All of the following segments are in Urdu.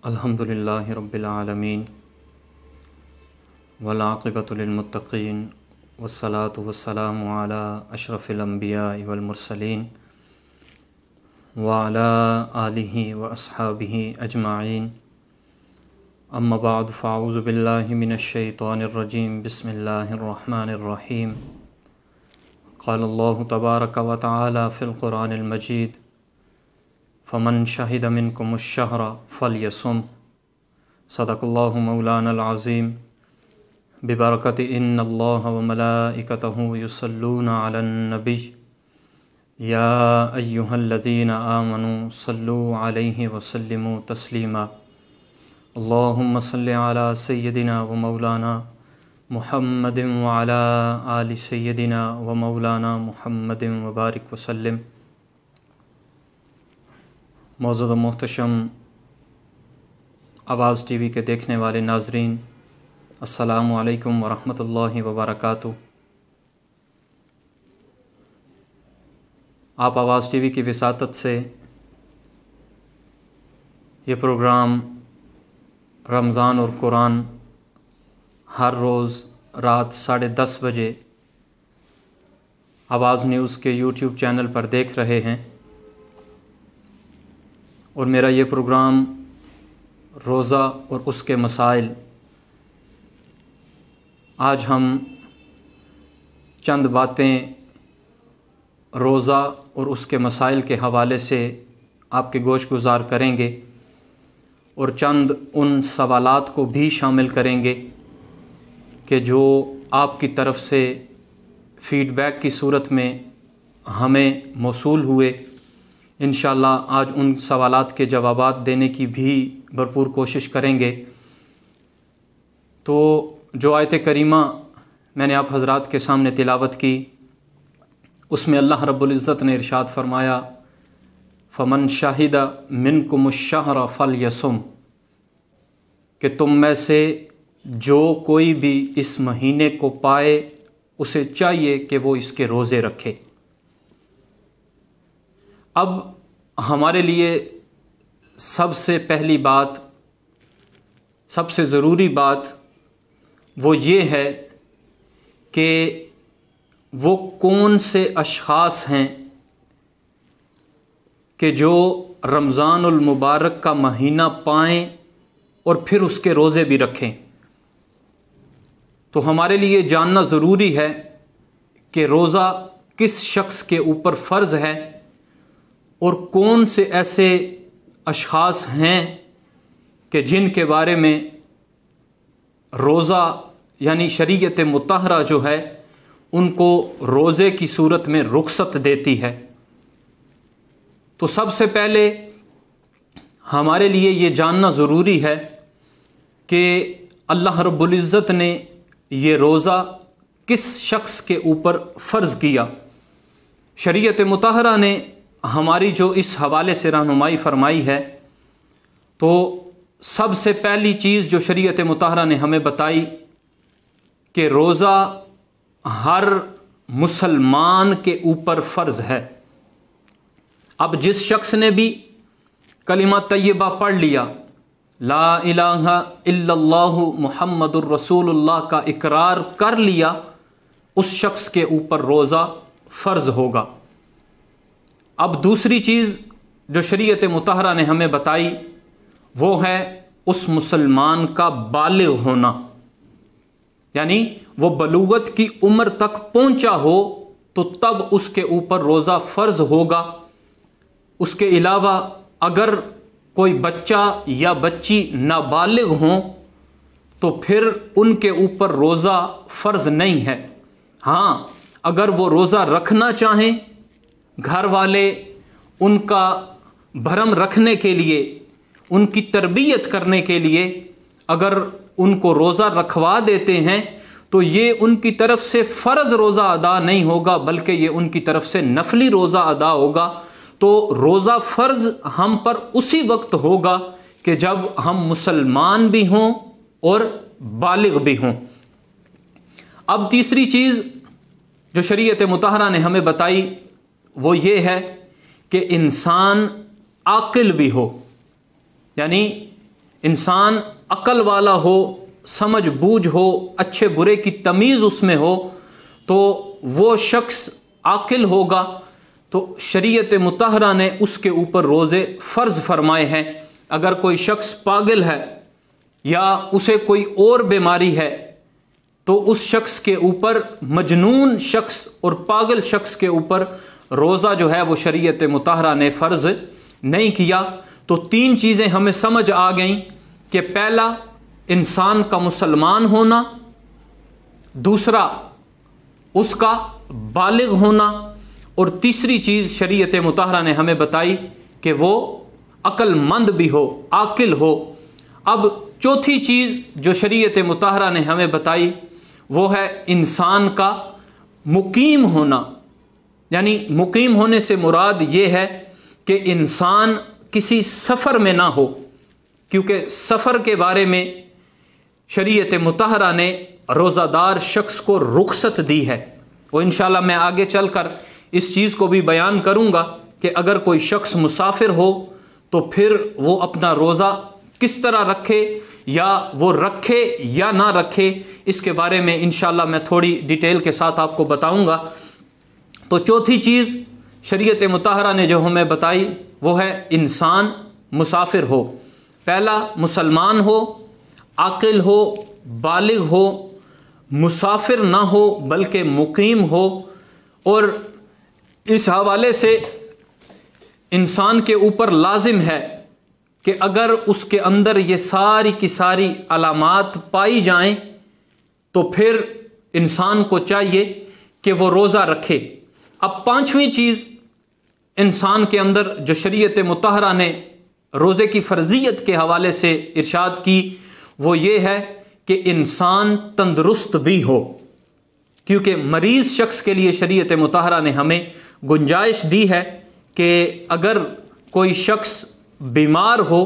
الحمدللہ رب العالمین والعاقبۃ للمتقین والصلاة والسلام علی اشرف الانبیاء والمرسلین وعلی آلہ واصحابہ اجمعین اما بعد فاعوذ باللہ من الشیطان الرجیم بسم اللہ الرحمن الرحیم قال اللہ تبارک و تعالی فی القرآن المجید فمن شہد منکم الشہر فلیصم صدق اللہ مولانا العظیم ببرکت ان اللہ وملائکتہ یصلون علی النبی یا ایہا الذین آمنوا صلوا علیہ وسلموا تسلیما اللہم صلی علی سیدنا ومولانا محمد وعلی آل سیدنا ومولانا محمد وبارک وسلم۔ معزز و محتشم آواز ٹی وی کے دیکھنے والے ناظرین، السلام علیکم ورحمۃ اللہ وبرکاتہ۔ آپ آواز ٹی وی کی وساطت سے یہ پروگرام رمضان اور قرآن ہر روز رات 10:30 بجے آواز نیوز کے یوٹیوب چینل پر دیکھ رہے ہیں، اور میرا یہ پروگرام روزہ اور اس کے مسائل۔ آج ہم چند باتیں روزہ اور اس کے مسائل کے حوالے سے آپ کے گوش گزار کریں گے، اور چند ان سوالات کو بھی شامل کریں گے کہ جو آپ کی طرف سے فیڈ بیک کی صورت میں ہمیں موصول ہوئے۔ انشاءاللہ آج ان سوالات کے جوابات دینے کی بھی بھرپور کوشش کریں گے۔ تو جو آیت کریمہ میں نے آپ حضرات کے سامنے تلاوت کی، اس میں اللہ رب العزت نے ارشاد فرمایا فمن شاہد منکم الشہر فلیصم، کہ تم میں سے جو کوئی بھی اس مہینے کو پائے اسے چاہیے کہ وہ اس کے روزے رکھے۔ اب ہمارے لیے سب سے پہلی بات، سب سے ضروری بات وہ یہ ہے کہ وہ کون سے اشخاص ہیں کہ جو رمضان المبارک کا مہینہ پائیں اور پھر اس کے روزے بھی رکھیں۔ تو ہمارے لیے جاننا ضروری ہے کہ روزہ کس شخص کے اوپر فرض ہے، اور کون سے ایسے اشخاص ہیں کہ جن کے بارے میں روزہ یعنی شریعت مطہرہ جو ہے ان کو روزے کی صورت میں رخصت دیتی ہے۔ تو سب سے پہلے ہمارے لیے یہ جاننا ضروری ہے کہ اللہ رب العزت نے یہ روزہ کس شخص کے اوپر فرض کیا۔ شریعت مطہرہ نے ہماری جو اس حوالے سے رہنمائی فرمائی ہے، تو سب سے پہلی چیز جو شریعت مطہرہ نے ہمیں بتائی کہ روزہ ہر مسلمان کے اوپر فرض ہے۔ اب جس شخص نے بھی کلمہ طیبہ پڑھ لیا، لا الہ الا اللہ محمد الرسول اللہ کا اقرار کر لیا، اس شخص کے اوپر روزہ فرض ہوگا۔ اب دوسری چیز جو شریعت مطہرہ نے ہمیں بتائی وہ ہے اس مسلمان کا بالغ ہونا، یعنی وہ بلوغت کی عمر تک پہنچا ہو تو تب اس کے اوپر روزہ فرض ہوگا۔ اس کے علاوہ اگر کوئی بچہ یا بچی نابالغ ہوں تو پھر ان کے اوپر روزہ فرض نہیں ہے۔ ہاں، اگر وہ روزہ رکھنا چاہیں، گھر والے ان کا بھرم رکھنے کے لیے، ان کی تربیت کرنے کے لیے اگر ان کو روزہ رکھوا دیتے ہیں تو یہ ان کی طرف سے فرض روزہ ادا نہیں ہوگا، بلکہ یہ ان کی طرف سے نفلی روزہ ادا ہوگا۔ تو روزہ فرض ہم پر اسی وقت ہوگا کہ جب ہم مسلمان بھی ہوں اور بالغ بھی ہوں۔ اب تیسری چیز جو شریعت مطہرہ نے ہمیں بتائی وہ یہ ہے کہ انسان عاقل بھی ہو، یعنی انسان عقل والا ہو، سمجھ بوجھ ہو، اچھے برے کی تمیز اس میں ہو، تو وہ شخص عاقل ہوگا، تو شریعت مطہرہ نے اس کے اوپر روزے فرض فرمائے ہیں۔ اگر کوئی شخص پاگل ہے یا اسے کوئی اور بیماری ہے تو اس شخص کے اوپر، مجنون شخص اور پاگل شخص کے اوپر روزہ جو ہے وہ شریعت مطہرہ نے فرض نہیں کیا۔ تو تین چیزیں ہمیں سمجھ آ گئیں کہ پہلا انسان کا مسلمان ہونا، دوسرا اس کا بالغ ہونا، اور تیسری چیز شریعت مطہرہ نے ہمیں بتائی کہ وہ عقل مند بھی ہو، عاقل ہو۔ اب چوتھی چیز جو شریعت مطہرہ نے ہمیں بتائی وہ ہے انسان کا مقیم ہونا، یعنی مقیم ہونے سے مراد یہ ہے کہ انسان کسی سفر میں نہ ہو، کیونکہ سفر کے بارے میں شریعت مطہرہ نے روزہ دار شخص کو رخصت دی ہے، وہ انشاءاللہ میں آگے چل کر اس چیز کو بھی بیان کروں گا کہ اگر کوئی شخص مسافر ہو تو پھر وہ اپنا روزہ کس طرح رکھے، یا وہ رکھے یا نہ رکھے، اس کے بارے میں انشاءاللہ میں تھوڑی ڈیٹیل کے ساتھ آپ کو بتاؤں گا۔ تو چوتھی چیز شریعت مطہرہ نے جو ہمیں بتائی وہ ہے انسان مسافر ہو، پہلا مسلمان ہو، عاقل ہو، بالغ ہو، مسافر نہ ہو بلکہ مقیم ہو، اور اس حوالے سے انسان کے اوپر لازم ہے کہ اگر اس کے اندر یہ ساری کی ساری علامات پائی جائیں تو پھر انسان کو چاہیے کہ وہ روزہ رکھے۔ اب پانچویں چیز انسان کے اندر جو شریعت مطہرہ نے روزے کی فرضیت کے حوالے سے ارشاد کی وہ یہ ہے کہ انسان تندرست بھی ہو، کیونکہ مریض شخص کے لیے شریعت مطہرہ نے ہمیں گنجائش دی ہے کہ اگر کوئی شخص بیمار ہو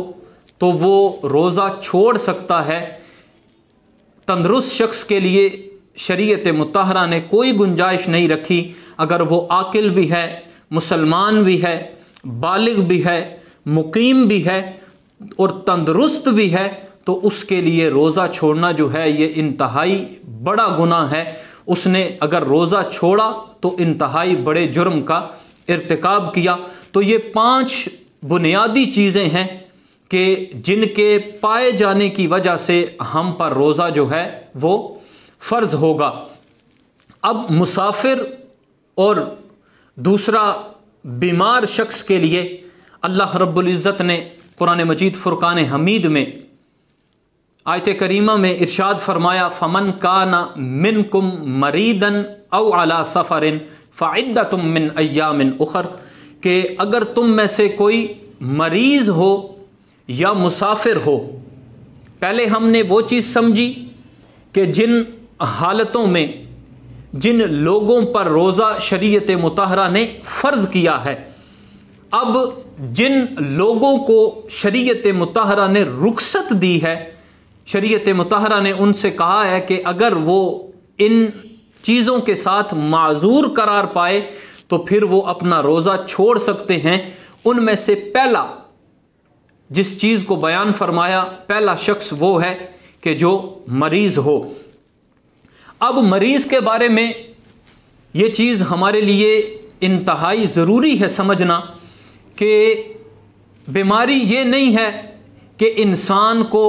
تو وہ روزہ چھوڑ سکتا ہے۔ تندرست شخص کے لیے شریعت مطہرہ نے کوئی گنجائش نہیں رکھی، اگر وہ عاقل بھی ہے، مسلمان بھی ہے، بالغ بھی ہے، مقیم بھی ہے اور تندرست بھی ہے، تو اس کے لیے روزہ چھوڑنا جو ہے یہ انتہائی بڑا گناہ ہے۔ اس نے اگر روزہ چھوڑا تو انتہائی بڑے جرم کا ارتکاب کیا۔ تو یہ 5 بنیادی چیزیں ہیں کہ جن کے پائے جانے کی وجہ سے ہم پر روزہ جو ہے وہ فرض ہوگا۔ اب مسافر اور دوسرا بیمار شخص کے لیے اللہ رب العزت نے قرآن مجید فرقان حمید میں آیت کریمہ میں ارشاد فرمایا فَمَنْ كَانَ مِنْكُمْ مَرِيدًا أَوْ عَلَى سَفَرٍ فَعِدَّةٌ مِّنْ أَيَّامٍ أُخَرَ، کہ اگر تم میں سے کوئی مریض ہو یا مسافر ہو، پہلے ہم نے وہ چیز سمجھی کہ جن حالتوں میں جن لوگوں پر روزہ شریعت مطہرہ نے فرض کیا ہے، اب جن لوگوں کو شریعت مطہرہ نے رخصت دی ہے، شریعت مطہرہ نے ان سے کہا ہے کہ اگر وہ ان چیزوں کے ساتھ معذور قرار پائے تو پھر وہ اپنا روزہ چھوڑ سکتے ہیں۔ ان میں سے پہلا جس چیز کو بیان فرمایا، پہلا شخص وہ ہے کہ جو مریض ہو۔ اب مریض کے بارے میں یہ چیز ہمارے لیے انتہائی ضروری ہے سمجھنا کہ بیماری یہ نہیں ہے کہ انسان کو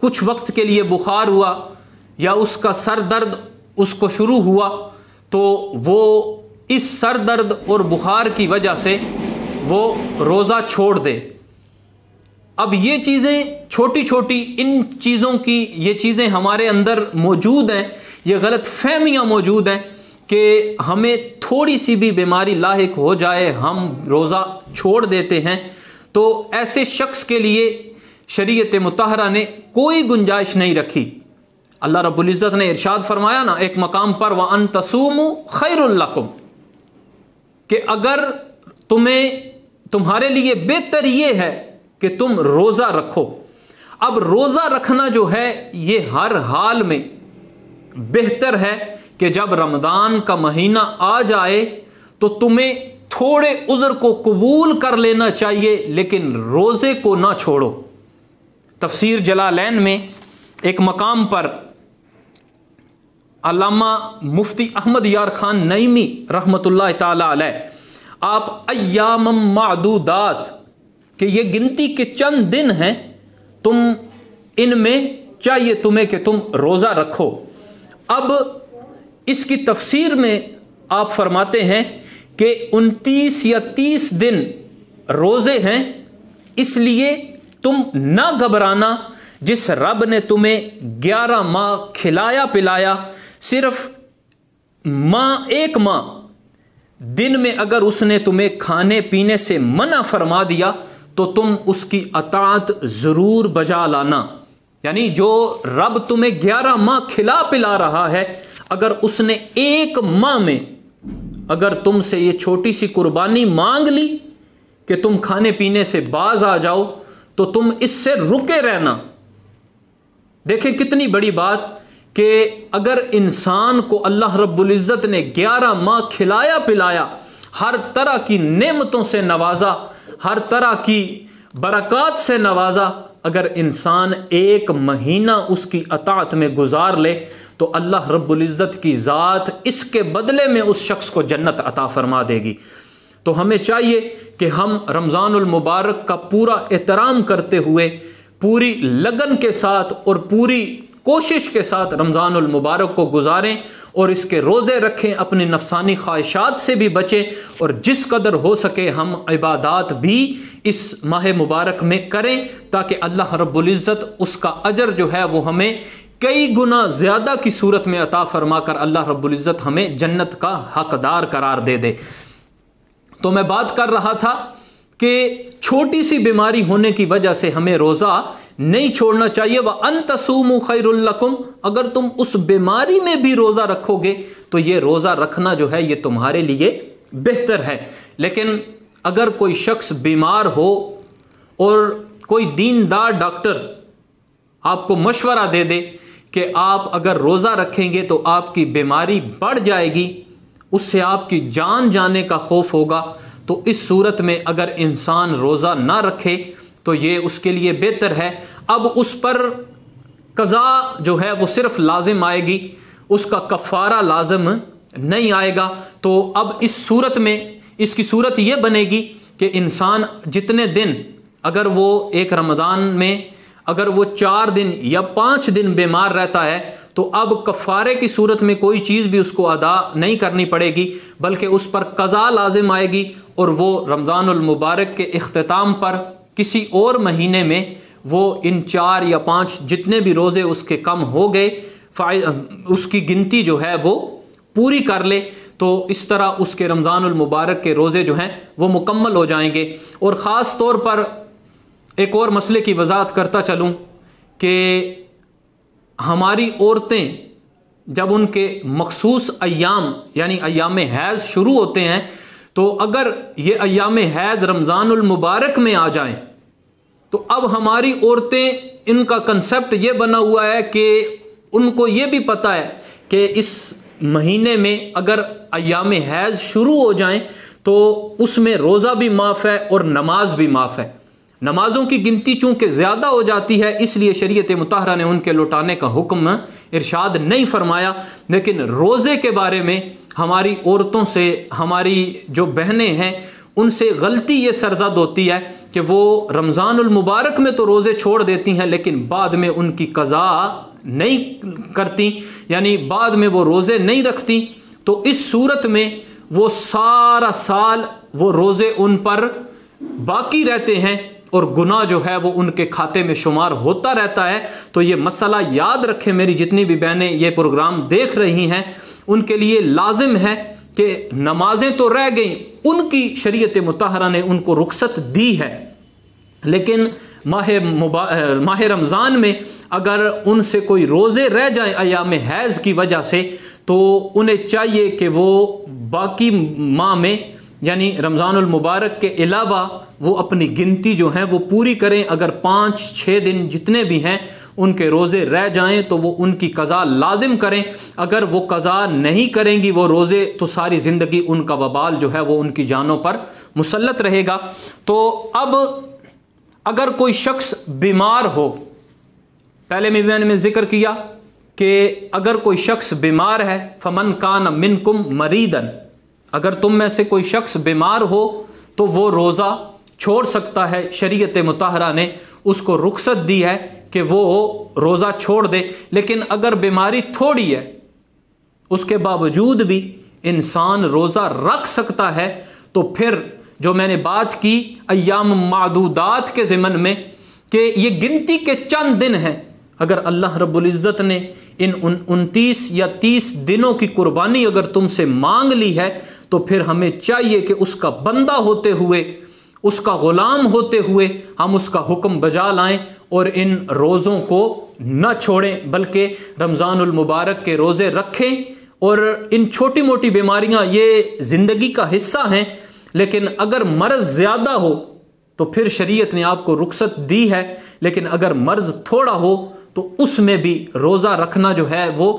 کچھ وقت کے لیے بخار ہوا یا اس کا سر درد اس کو شروع ہوا تو وہ اس سر درد اور بخار کی وجہ سے وہ روزہ چھوڑ دے۔ اب یہ چیزیں چھوٹی چھوٹی ان چیزوں کی یہ چیزیں ہمارے اندر موجود ہیں، یہ غلط فہمیاں موجود ہیں کہ ہمیں تھوڑی سی بھی بیماری لاحق ہو جائے ہم روزہ چھوڑ دیتے ہیں۔ تو ایسے شخص کے لیے شریعت مطہرہ نے کوئی گنجائش نہیں رکھی۔ اللہ رب العزت نے ارشاد فرمایا نا ایک مقام پر وَأَن تَصُومُوا خَيْرٌ لَكُمْ، کہ اگر تمہارے لیے بہتر یہ ہے کہ تم روزہ رکھو۔ اب روزہ رکھنا جو ہے یہ ہر حال میں بہتر ہے کہ جب رمضان کا مہینہ آ جائے تو تمہیں تھوڑے عذر کو قبول کر لینا چاہیے لیکن روزے کو نہ چھوڑو۔ تفسیر جلالین میں ایک مقام پر علامہ مفتی احمد یار خان نعیمی رحمۃ اللہ تعالی علیہ آپ ایام معدودات کہ یہ گنتی کے چند دن ہیں، تم ان میں چاہیے تمہیں کہ تم روزہ رکھو۔ اب اس کی تفسیر میں آپ فرماتے ہیں کہ 29 یا 30 دن روزے ہیں، اس لیے تم نہ گھبرانا جس رب نے تمہیں 11 ماہ کھلایا پلایا، صرف ایک ماہ دن میں اگر اس نے تمہیں کھانے پینے سے منع فرما دیا تو تم اس کی اطاعت ضرور بجا لانا۔ یعنی جو رب تمہیں 11 ماہ کھلا پلا رہا ہے، اگر اس نے ایک ماہ میں اگر تم سے یہ چھوٹی سی قربانی مانگ لی کہ تم کھانے پینے سے باز آ جاؤ تو تم اس سے رکے رہنا۔ دیکھیں کتنی بڑی بات کہ اگر انسان کو اللہ رب العزت نے 11 ماہ کھلایا پلایا، ہر طرح کی نعمتوں سے نوازا، ہر طرح کی برکات سے نوازا، اگر انسان ایک مہینہ اس کی اطاعت میں گزار لے تو اللہ رب العزت کی ذات اس کے بدلے میں اس شخص کو جنت عطا فرما دے گی۔ تو ہمیں چاہیے کہ ہم رمضان المبارک کا پورا احترام کرتے ہوئے پوری لگن کے ساتھ اور پوری کوشش کے ساتھ رمضان المبارک کو گزاریں اور اس کے روزے رکھیں، اپنی نفسانی خواہشات سے بھی بچیں، اور جس قدر ہو سکے ہم عبادات بھی اس ماہ مبارک میں کریں تاکہ اللہ رب العزت اس کا اجر جو ہے وہ ہمیں کئی گنا زیادہ کی صورت میں عطا فرما کر اللہ رب العزت ہمیں جنت کا حقدار قرار دے دے۔ تو میں بات کر رہا تھا کہ چھوٹی سی بیماری ہونے کی وجہ سے ہمیں روزہ نہیں چھوڑنا چاہیے۔ وَأَن تَصُومُوا خَيْرٌ لَكُمْ، اگر تم اس بیماری میں بھی روزہ رکھو گے تو یہ روزہ رکھنا جو ہے یہ تمہارے لیے بہتر ہے۔ لیکن اگر کوئی شخص بیمار ہو اور کوئی دیندار ڈاکٹر آپ کو مشورہ دے دے کہ آپ اگر روزہ رکھیں گے تو آپ کی بیماری بڑھ جائے گی، اس سے آپ کی جان جانے کا خوف ہوگا، تو اس صورت میں اگر انسان روزہ نہ رکھے تو یہ اس کے لیے بہتر ہے۔ اب اس پر قضا جو ہے وہ صرف لازم آئے گی، اس کا کفارہ لازم نہیں آئے گا۔ تو اب اس صورت میں اس کی صورت یہ بنے گی کہ انسان جتنے دن، اگر وہ ایک رمضان میں اگر وہ 4 دن یا 5 دن بیمار رہتا ہے تو اب کفارے کی صورت میں کوئی چیز بھی اس کو ادا نہیں کرنی پڑے گی، بلکہ اس پر قضا لازم آئے گی، اور وہ رمضان المبارک کے اختتام پر کسی اور مہینے میں وہ ان 4 یا 5 جتنے بھی روزے اس کے کم ہو گئے اس کی گنتی جو ہے وہ پوری کر لے، تو اس طرح اس کے رمضان المبارک کے روزے جو ہیں وہ مکمل ہو جائیں گے۔ اور خاص طور پر ایک اور مسئلے کی وضاحت کرتا چلوں کہ ہماری عورتیں جب ان کے مخصوص ایام یعنی ایام حیض شروع ہوتے ہیں تو اگر یہ ایام حیض رمضان المبارک میں آ جائیں تو اب ہماری عورتیں ان کا کنسپٹ یہ بنا ہوا ہے کہ ان کو یہ بھی پتہ ہے کہ اس مہینے میں اگر ایام حیض شروع ہو جائیں تو اس میں روزہ بھی معاف ہے اور نماز بھی معاف ہے۔ نمازوں کی گنتی چونکہ زیادہ ہو جاتی ہے اس لیے شریعت مطہرہ نے ان کے لوٹانے کا حکم ارشاد نہیں فرمایا، لیکن روزے کے بارے میں ہماری عورتوں سے، ہماری جو بہنیں ہیں ان سے غلطی یہ سرزد ہوتی ہے کہ وہ رمضان المبارک میں تو روزے چھوڑ دیتی ہیں لیکن بعد میں ان کی قضا نہیں کرتی، یعنی بعد میں وہ روزے نہیں رکھتی، تو اس صورت میں وہ سارا سال وہ روزے ان پر باقی رہتے ہیں اور گناہ جو ہے وہ ان کے کھاتے میں شمار ہوتا رہتا ہے۔ تو یہ مسئلہ یاد رکھیں، میری جتنی بھی بہنیں یہ پروگرام دیکھ رہی ہیں ان کے لیے لازم ہے کہ نمازیں تو رہ گئیں، ان کی شریعت مطہرہ نے ان کو رخصت دی ہے، لیکن ماہ رمضان میں اگر ان سے کوئی روزے رہ جائیں ایام حیض کی وجہ سے تو انہیں چاہیے کہ وہ باقی ماہ میں یعنی رمضان المبارک کے علاوہ وہ اپنی گنتی جو ہیں وہ پوری کریں۔ اگر 5-6 دن جتنے بھی ہیں ان کے روزے رہ جائیں تو وہ ان کی قضا لازم کریں، اگر وہ قضا نہیں کریں گی وہ روزے تو ساری زندگی ان کا وبال جو ہے وہ ان کی جانوں پر مسلط رہے گا۔ تو اب اگر کوئی شخص بیمار ہو پہلے میں میں نے ذکر کیا کہ اگر کوئی شخص بیمار ہے، فمن کان منکم مریدن، اگر تم میں سے کوئی شخص بیمار ہو تو وہ روزہ چھوڑ سکتا ہے۔ شریعت مطہرہ نے اس کو رخصت دی ہے کہ وہ روزہ چھوڑ دے۔ لیکن اگر بیماری تھوڑی ہے، اس کے باوجود بھی انسان روزہ رکھ سکتا ہے، تو پھر جو میں نے بات کی ایام معدودات کے ضمن میں کہ یہ گنتی کے چند دن ہیں، اگر اللہ رب العزت نے ان 29 یا 30 دنوں کی قربانی اگر تم سے مانگ لی ہے، تو پھر ہمیں چاہیے کہ اس کا بندہ ہوتے ہوئے، اس کا غلام ہوتے ہوئے ہم اس کا حکم بجا لائیں اور ان روزوں کو نہ چھوڑیں، بلکہ رمضان المبارک کے روزے رکھیں۔ اور ان چھوٹی موٹی بیماریاں یہ زندگی کا حصہ ہیں، لیکن اگر مرض زیادہ ہو تو پھر شریعت نے آپ کو رخصت دی ہے، لیکن اگر مرض تھوڑا ہو تو اس میں بھی روزہ رکھنا جو ہے وہ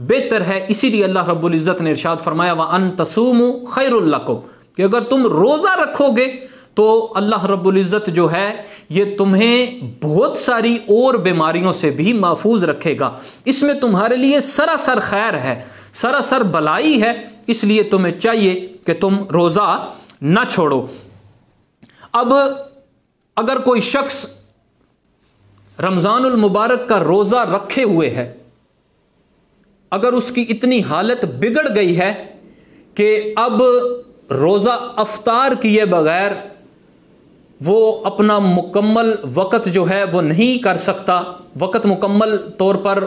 بہتر ہے۔ اسی لیے اللہ رب العزت نے ارشاد فرمایا وَأَن تَصُومُوا خَيْرٌ لَكُمْ، کہ اگر تم روزہ رکھو گے تو اللہ رب العزت جو ہے یہ تمہیں بہت ساری اور بیماریوں سے بھی محفوظ رکھے گا۔ اس میں تمہارے لیے سراسر خیر ہے، سراسر بلائی ہے، اس لیے تمہیں چاہیے کہ تم روزہ نہ چھوڑو۔ اب اگر کوئی شخص رمضان المبارک کا روزہ رکھے ہوئے ہے، اگر اس کی اتنی حالت بگڑ گئی ہے کہ اب روزہ افطار کیے بغیر وہ اپنا مکمل وقت جو ہے وہ نہیں کر سکتا، وقت مکمل طور پر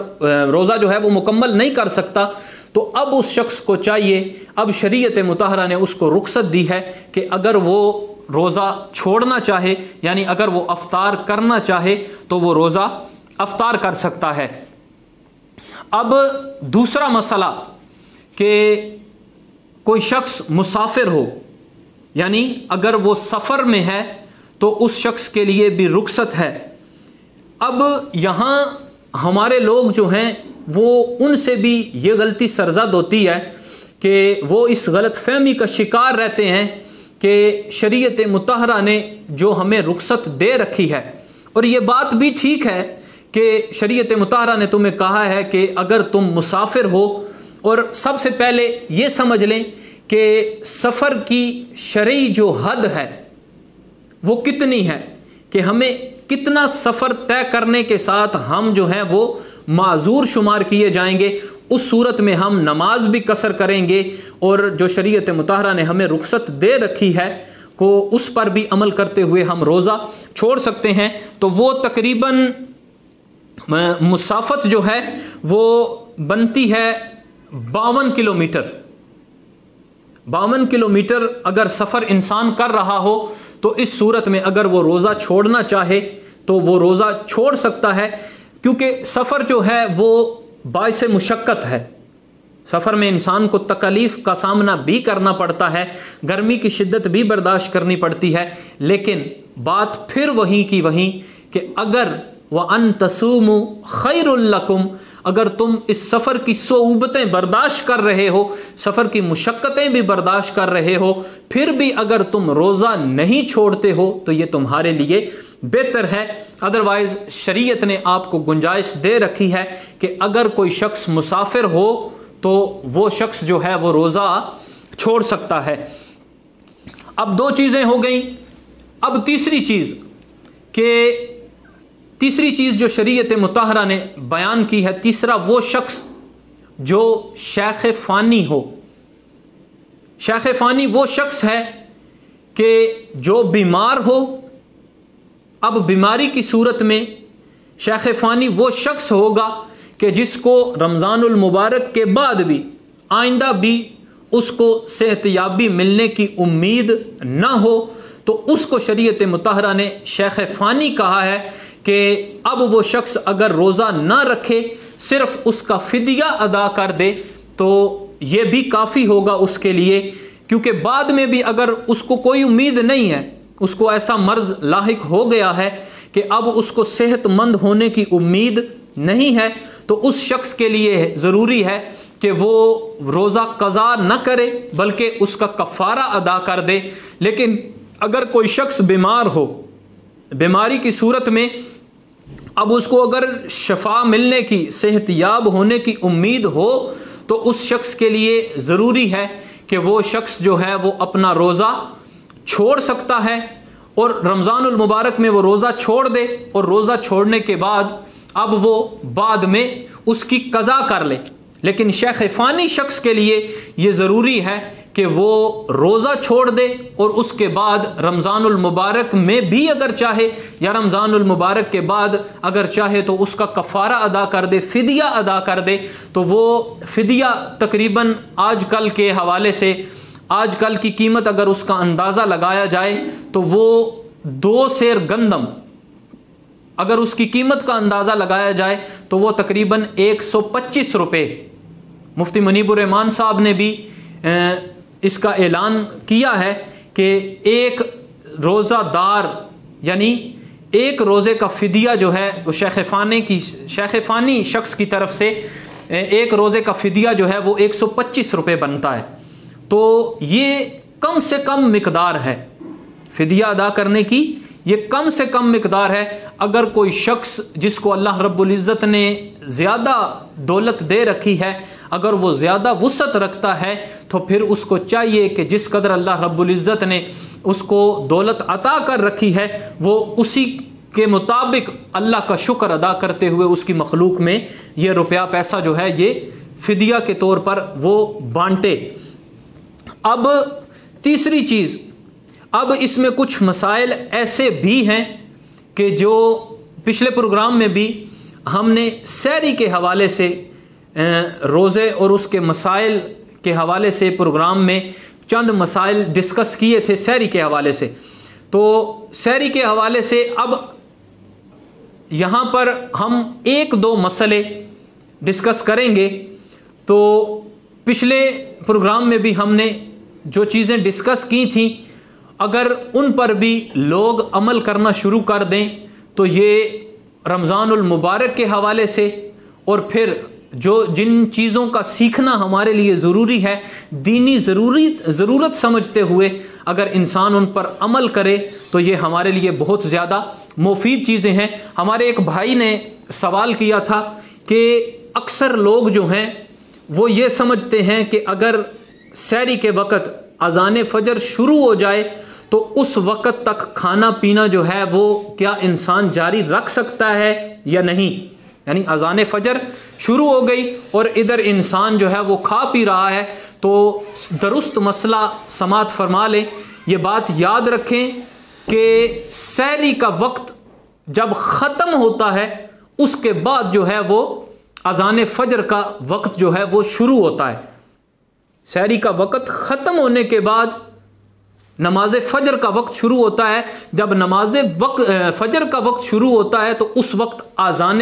روزہ جو ہے وہ مکمل نہیں کر سکتا، تو اب اس شخص کو چاہیے، اب شریعت مطہرہ نے اس کو رخصت دی ہے کہ اگر وہ روزہ چھوڑنا چاہے، یعنی اگر وہ افطار کرنا چاہے تو وہ روزہ افطار کر سکتا ہے۔ اب دوسرا مسئلہ کہ کوئی شخص مسافر ہو، یعنی اگر وہ سفر میں ہے تو اس شخص کے لیے بھی رخصت ہے۔ اب یہاں ہمارے لوگ جو ہیں وہ ان سے بھی یہ غلطی سرزد ہوتی ہے کہ وہ اس غلط فہمی کا شکار رہتے ہیں کہ شریعت مطہرہ نے جو ہمیں رخصت دے رکھی ہے، اور یہ بات بھی ٹھیک ہے کہ شریعت مطہرہ نے تمہیں کہا ہے کہ اگر تم مسافر ہو، اور سب سے پہلے یہ سمجھ لیں کہ سفر کی شرعی جو حد ہے وہ کتنی ہے، کہ ہمیں کتنا سفر طے کرنے کے ساتھ ہم جو ہیں وہ معذور شمار کیے جائیں گے، اس صورت میں ہم نماز بھی قصر کریں گے، اور جو شریعت مطہرہ نے ہمیں رخصت دے رکھی ہے کو اس پر بھی عمل کرتے ہوئے ہم روزہ چھوڑ سکتے ہیں۔ تو وہ تقریباً مسافت جو ہے وہ بنتی ہے 52 کلومیٹر۔ 52 کلومیٹر اگر سفر انسان کر رہا ہو تو اس صورت میں اگر وہ روزہ چھوڑنا چاہے تو وہ روزہ چھوڑ سکتا ہے، کیونکہ سفر جو ہے وہ باعث مشقت ہے۔ سفر میں انسان کو تکلیف کا سامنا بھی کرنا پڑتا ہے، گرمی کی شدت بھی برداشت کرنی پڑتی ہے، لیکن بات پھر وہیں کی وہیں کہ اگر وَأَن تَصُومُوا خَيْرٌ لَكُمْ، اگر تم اس سفر کی صعوبتیں برداشت کر رہے ہو، سفر کی مشقتیں بھی برداشت کر رہے ہو، پھر بھی اگر تم روزہ نہیں چھوڑتے ہو تو یہ تمہارے لیے بہتر ہے۔ ادروائز شریعت نے آپ کو گنجائش دے رکھی ہے کہ اگر کوئی شخص مسافر ہو تو وہ شخص جو ہے وہ روزہ چھوڑ سکتا ہے۔ اب دو چیزیں ہو گئیں، اب تیسری چیز جو شریعت مطہرہ نے بیان کی ہے، تیسرا وہ شخص جو شیخ فانی ہو۔ شیخ فانی وہ شخص ہے کہ جو بیمار ہو، اب بیماری کی صورت میں شیخ فانی وہ شخص ہوگا کہ جس کو رمضان المبارک کے بعد بھی آئندہ بھی اس کو صحت یابی ملنے کی امید نہ ہو، تو اس کو شریعت مطہرہ نے شیخ فانی کہا ہے کہ اب وہ شخص اگر روزہ نہ رکھے، صرف اس کا فدیہ ادا کر دے تو یہ بھی کافی ہوگا اس کے لیے، کیونکہ بعد میں بھی اگر اس کو کوئی امید نہیں ہے، اس کو ایسا مرض لاحق ہو گیا ہے کہ اب اس کو صحت مند ہونے کی امید نہیں ہے، تو اس شخص کے لیے ضروری ہے کہ وہ روزہ قضا نہ کرے بلکہ اس کا کفارہ ادا کر دے۔ لیکن اگر کوئی شخص بیمار ہو، بیماری کی صورت میں اب اس کو اگر شفا ملنے کی، صحت یاب ہونے کی امید ہو تو اس شخص کے لیے ضروری ہے کہ وہ شخص جو ہے وہ اپنا روزہ چھوڑ سکتا ہے، اور رمضان المبارک میں وہ روزہ چھوڑ دے، اور روزہ چھوڑنے کے بعد اب وہ بعد میں اس کی قضا کر لے۔ لیکن شیخ فانی شخص کے لیے یہ ضروری ہے کہ وہ روزہ چھوڑ دے، اور اس کے بعد رمضان المبارک میں بھی اگر چاہے یا رمضان المبارک کے بعد اگر چاہے تو اس کا کفارہ ادا کر دے، فدیہ ادا کر دے۔ تو وہ فدیہ تقریباً آج کل کے حوالے سے، آج کل کی قیمت اگر اس کا اندازہ لگایا جائے تو وہ 2 سیر گندم اگر اس کی قیمت کا اندازہ لگایا جائے تو وہ تقریباً 125 روپے۔ مفتی منیب الرحمان صاحب نے بھی اس کا اعلان کیا ہے کہ ایک روزہ دار یعنی ایک روزے کا فدیہ جو ہے وہ شیخ فانی شخص کی طرف سے ایک روزے کا فدیہ جو ہے وہ 125 روپے بنتا ہے۔ تو یہ کم سے کم مقدار ہے فدیہ ادا کرنے کی، یہ کم سے کم مقدار ہے۔ اگر کوئی شخص جس کو اللہ رب العزت نے زیادہ دولت دے رکھی ہے، اگر وہ زیادہ وسعت رکھتا ہے تو پھر اس کو چاہیے کہ جس قدر اللہ رب العزت نے اس کو دولت عطا کر رکھی ہے وہ اسی کے مطابق اللہ کا شکر ادا کرتے ہوئے اس کی مخلوق میں یہ روپیہ پیسہ جو ہے یہ فدیہ کے طور پر وہ بانٹے۔ اب تیسری چیز، اب اس میں کچھ مسائل ایسے بھی ہیں کہ جو پچھلے پروگرام میں بھی ہم نے سحری کے حوالے سے روزے اور اس کے مسائل کے حوالے سے پروگرام میں چند مسائل ڈسکس کیے تھے سحری کے حوالے سے۔ تو سحری کے حوالے سے اب یہاں پر ہم 1-2 مسئلے ڈسکس کریں گے۔ تو پچھلے پروگرام میں بھی ہم نے جو چیزیں ڈسکس کی تھیں اگر ان پر بھی لوگ عمل کرنا شروع کر دیں تو یہ رمضان المبارک کے حوالے سے اور پھر جن چیزوں کا سیکھنا ہمارے لیے ضروری ہے، دینی ضرورت سمجھتے ہوئے اگر انسان ان پر عمل کرے تو یہ ہمارے لیے بہت زیادہ مفید چیزیں ہیں۔ ہمارے ایک بھائی نے سوال کیا تھا کہ اکثر لوگ جو ہیں وہ یہ سمجھتے ہیں کہ اگر سحری کے وقت اذان فجر شروع ہو جائے تو اس وقت تک کھانا پینا جو ہے وہ کیا انسان جاری رکھ سکتا ہے یا نہیں، یعنی اذان فجر شروع ہو گئی اور ادھر انسان جو ہے وہ کھا پی رہا ہے۔ تو درست مسئلہ سماعت فرما لیں، یہ بات یاد رکھیں کہ سحری کا وقت جب ختم ہوتا ہے اس کے بعد جو ہے وہ اذان فجر کا وقت جو ہے وہ شروع ہوتا ہے۔ سحری کا وقت ختم ہونے کے بعد نماز فجر کا وقت شروع ہوتا ہے۔ جب نماز فجر کا وقت شروع ہوتا ہے تو اس وقت اذان